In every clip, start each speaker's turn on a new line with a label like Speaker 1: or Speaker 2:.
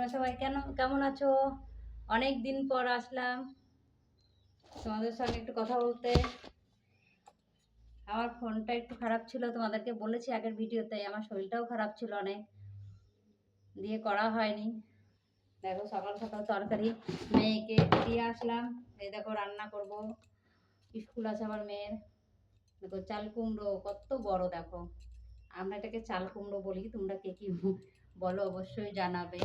Speaker 1: তোমরা সবাই কেমন আছো? অনেক দিন পর আসলাম তোমাদের সঙ্গে একটু কথা বলতে। আমার ফোনটা একটু খারাপ ছিল, তোমাদেরকে বলেছি আগের ভিডিওতে। আমার শরীরটাও খারাপ ছিল অনেক, দিয়ে করা হয়নি। দেখো সকাল সকাল তরকারি মেয়েকে দিয়ে আসলাম। এই দেখো রান্না করব, স্কুল আছে আমার মেয়ের। দেখো চাল কুমড়ো কত বড়, দেখো আমরা এটাকে চাল কুমড়ো বলি, তোমরা কে কি বলো অবশ্যই জানাবে।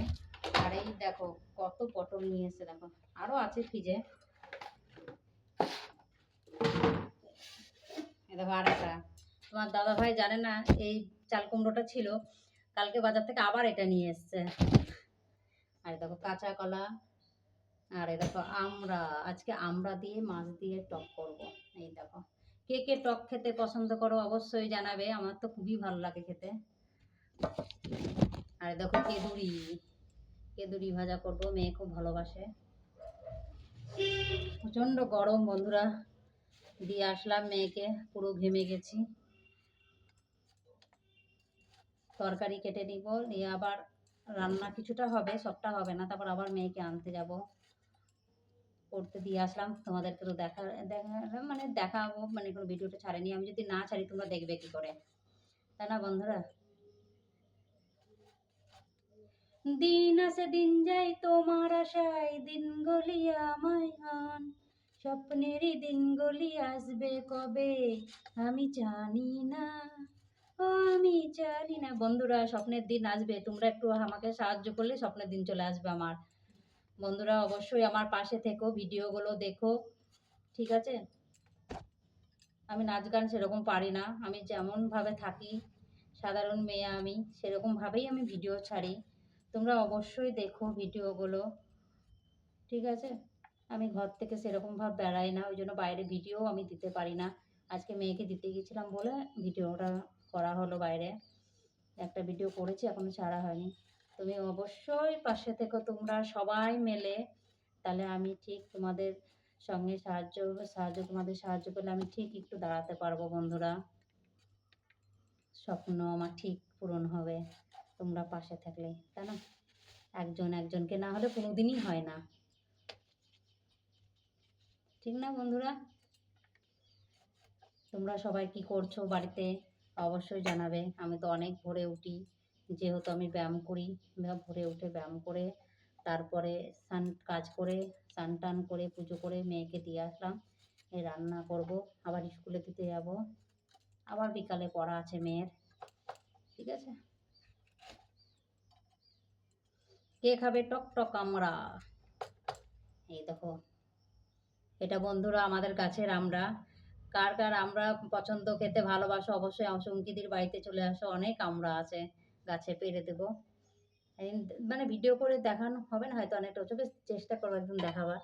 Speaker 1: আর এই দেখো কত পটল নিয়ে এসেছে, দেখো আরো আছে ফ্রিজে। দেখো আর একটা, তোমার দাদা ভাই জানে না এই চাল কুমড়োটা ছিল, কালকে বাজার থেকে আবার এটা নিয়ে এসছে। আর দেখো কাঁচা কলা, আর এই দেখো আমরা আজকে আমরা দিয়ে মাছ দিয়ে টক করব। এই দেখো কে কে টক খেতে পছন্দ করো অবশ্যই জানাবে, আমার তো খুবই ভালো লাগে খেতে। আর দেখো কেদুরি, কেদুরি ভাজা করবো, মেয়ে খুব ভালোবাসে। প্রচন্ড গরম বন্ধুরা, দিয়ে আসলাম মেয়েকে, পুরো ঘেমে গেছি। তরকারি কেটে নিব, নিয়ে আবার রান্না কিছুটা হবে, সবটা হবে না। তারপর আবার মেয়েকে আনতে যাব, করতে দিয়ে আসলাম। তোমাদেরকে তো মানে দেখাবো, মানে কোনো ভিডিওটা ছাড়েনি। আমি যদি না ছাড়ি তোমরা দেখবে কি করে, তাই না বন্ধুরা? দিন আসে দিন যাই তোমার আশায়, দিন গলিয়া আমায় আন, স্বপ্নেরই দিন গলি আসবে কবে আমি জানি না, ও আমি জানি না। বন্ধুরা স্বপ্নের দিন আসবে, তোমরা একটু আমাকে সাহায্য করলে স্বপ্নের দিন চলে আসবে আমার। বন্ধুরা অবশ্যই আমার পাশে থেকো, ভিডিওগুলো দেখো, ঠিক আছে? আমি নাচ গান সেরকম পারি না, আমি যেমন ভাবে থাকি সাধারণ মেয়ে, আমি সেরকম ভাবেই আমি ভিডিও ছাড়ি। তোমরা অবশ্যই দেখো ভিডিওগুলো, ঠিক আছে? আমি ঘর থেকে সেরকম ভাবে বেড়াই না, ওই জন্য বাইরে ভিডিও আমি দিতে পারি না। আজকে মেয়েকে দিতে গেছিলাম বলে ভিডিওটা করা হলো বাইরে। একটা ভিডিও করেছি, এখনো ছাড়া হয়নি। তুমি অবশ্যই পাশে থেকো তোমরা সবাই মেলে, তাহলে আমি ঠিক তোমাদের সঙ্গে তোমাদের সাহায্য পেলে আমি ঠিক একটু দাঁড়াতে পারবো বন্ধুরা। স্বপ্ন আমার ঠিক পূরণ হবে তোমরা পাশে থাকলে, তাই না? একজন একজনকে না হলে কোনোদিনই হয় না, ঠিক না বন্ধুরা? তোমরা সবাই কি করছো বাড়িতে অবশ্যই জানাবে। আমি তো অনেক ভোরে উঠি, যেহেতু আমি ব্যায়াম করি। ভোরে উঠে ব্যায়াম করে তারপরে কাজ করে স্নান টান করে পুজো করে মেয়েকে দিয়ে আসলাম। এই রান্না করব, আবার স্কুলে দিতে যাব, আবার বিকালে পড়া আছে মেয়ের, ঠিক আছে? কে খাবে টক টক আমরা? এই দেখো এটা বন্ধুরা আমাদের গাছের আমরা। কার কার আমরা পছন্দ, খেতে ভালোবাসো অবশ্যই অংশমুখীদের বাড়িতে চলে আসো, অনেক আমরা আছে গাছে, পেরে দেবো। মানে ভিডিও করে দেখানো হবে না হয়তো, অনেকটা চোখে চেষ্টা করবো একদম দেখাবার,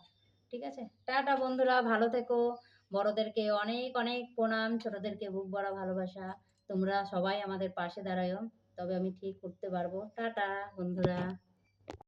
Speaker 1: ঠিক আছে? টাটা বন্ধুরা, ভালো থেকো। বড়দেরকে অনেক অনেক প্রণাম, ছোটদেরকে বুক ভরা ভালোবাসা। তোমরা সবাই আমাদের পাশে দাঁড়ায়ো, তবে আমি ঠিক করতে পারবো। টাটা বন্ধুরা।